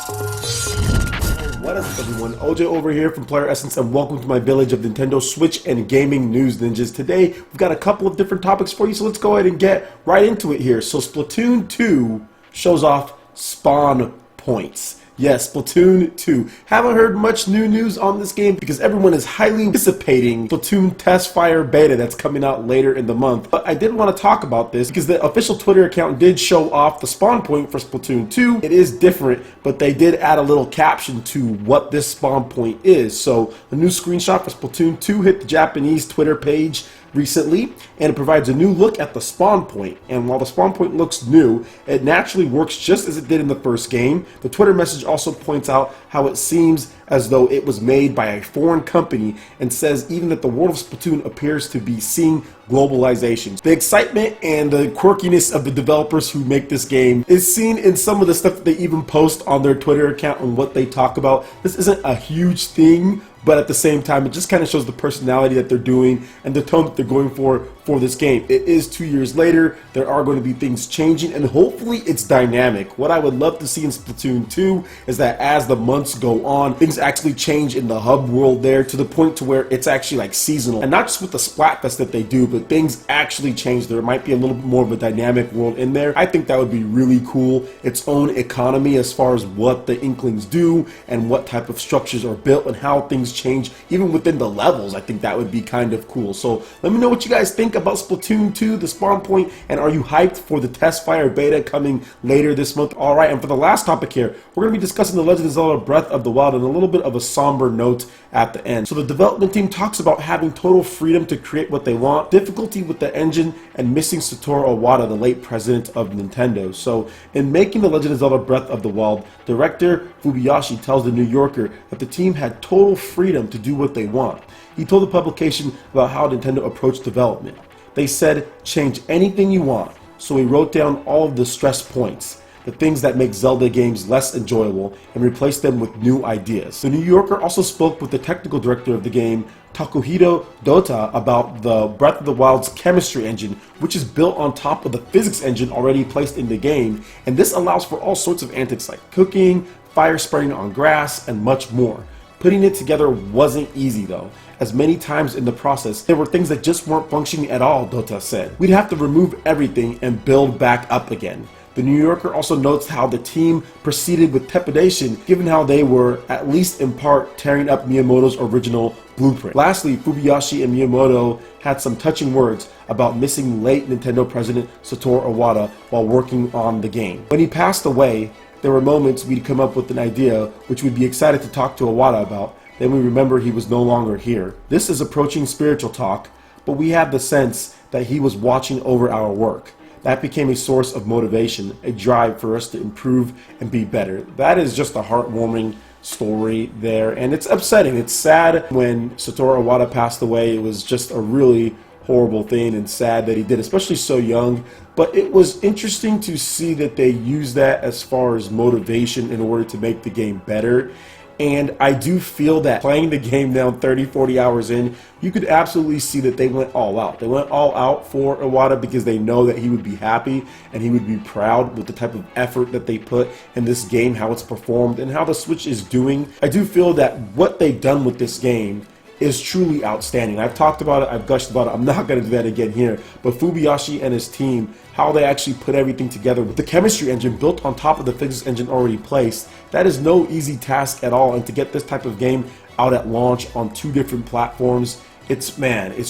What is up, everyone? OJ over here from PlayerEssence, and welcome to my village of Nintendo Switch and gaming news ninjas. Today, we've got a couple of different topics for you, so let's go ahead and get right into it here. So Splatoon 2 shows off spawn points. Yes, Splatoon 2. Haven't heard much new news on this game because everyone is highly anticipating Splatoon Test Fire Beta that's coming out later in the month. But I did want to talk about this because the official Twitter account did show off the spawn point for Splatoon 2. It is different, but they did add a little caption to what this spawn point is. So a new screenshot for Splatoon 2 hit the Japanese Twitter page recently, and it provides a new look at the spawn point. And while the spawn point looks new, it naturally works just as it did in the first game. The Twitter message also points out how it seems as though it was made by a foreign company, and says even that the world of Splatoon appears to be seeing globalization. The excitement and the quirkiness of the developers who make this game is seen in some of the stuff that they even post on their Twitter account and what they talk about. This isn't a huge thing, but at the same time, it just kind of shows the personality that they're doing and the tone that they're going for this game. It is 2 years later. There are going to be things changing, and hopefully it's dynamic. What I would love to see in Splatoon 2 is that as the months go on, things actually change in the hub world there to the point to where it's actually like seasonal. And not just with the Splatfest that they do, but things actually change. There might be a little bit more of a dynamic world in there. I think that would be really cool. Its own economy as far as what the Inklings do and what type of structures are built and how things change even within the levels. I think that would be kind of cool. So let me know what you guys think about Splatoon 2, the spawn point, and are you hyped for the Test Fire Beta coming later this month? Alright, and for the last topic here, we're going to be discussing The Legend of Zelda Breath of the Wild in a little bit of a somber note at the end. So the development team talks about having total freedom to create what they want, difficulty with the engine, and missing Satoru Iwata, the late president of Nintendo. So in making The Legend of Zelda Breath of the Wild, director Fubiyashi tells the New Yorker that the team had total freedom to do what they want. He told the publication about how Nintendo approached development. They said, change anything you want. So he wrote down all of the stress points, the things that make Zelda games less enjoyable, and replaced them with new ideas. The New Yorker also spoke with the technical director of the game, Takuhito Dota, about the Breath of the Wild's chemistry engine, which is built on top of the physics engine already placed in the game, and this allows for all sorts of antics like cooking, fire spreading on grass, and much more. Putting it together wasn't easy though, as many times in the process there were things that just weren't functioning at all, Dota said. We'd have to remove everything and build back up again. The New Yorker also notes how the team proceeded with trepidation given how they were, at least in part, tearing up Miyamoto's original blueprint. Lastly, Fubiyashi and Miyamoto had some touching words about missing late Nintendo president Satoru Iwata while working on the game. When he passed away, there were moments we'd come up with an idea which we'd be excited to talk to Iwata about, then we remember he was no longer here. This is approaching spiritual talk, but we had the sense that he was watching over our work. That became a source of motivation, a drive for us to improve and be better. That is just a heartwarming story there, and it's upsetting. It's sad when Satoru Iwata passed away. It was just a really horrible thing and sad that he did, especially so young. But it was interesting to see that they used that as far as motivation in order to make the game better. And I do feel that playing the game now 30-40 hours in, you could absolutely see that they went all out. They went all out for Iwata because they know that he would be happy and he would be proud with the type of effort that they put in this game, how it's performed, and how the Switch is doing. I do feel that what they've done with this game is truly outstanding. I've talked about it, I've gushed about it, I'm not going to do that again here, but Fubiyashi and his team, how they actually put everything together with the chemistry engine built on top of the physics engine already placed, that is no easy task at all. And to get this type of game out at launch on 2 different platforms, it's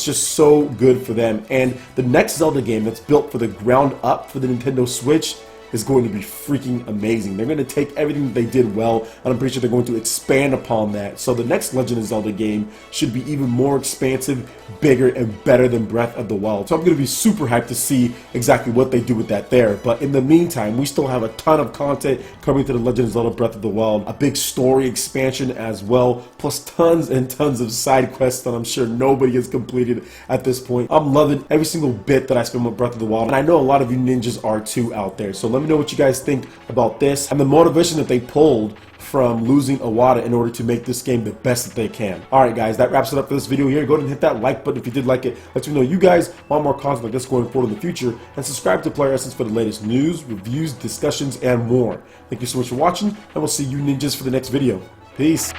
just so good for them. And the next Zelda game that's built for the ground up for the Nintendo Switch is going to be freaking amazing. They're going to take everything that they did well, and I'm pretty sure they're going to expand upon that. So the next Legend of Zelda game should be even more expansive, bigger, and better than Breath of the Wild. So I'm going to be super hyped to see exactly what they do with that there. But in the meantime, we still have a ton of content coming to the Legend of Zelda Breath of the Wild, a big story expansion as well, plus tons and tons of side quests that I'm sure nobody has completed at this point. I'm loving every single bit that I spend with Breath of the Wild, and I know a lot of you ninjas are too out there. So let me know what you guys think about this and the motivation that they pulled from losing Iwata in order to make this game the best that they can. Alright guys, that wraps it up for this video here. Go ahead and hit that like button if you did like it. Let me know you guys want more content like this going forward in the future, and subscribe to PlayerEssence for the latest news, reviews, discussions, and more. Thank you so much for watching, and we'll see you ninjas for the next video. Peace.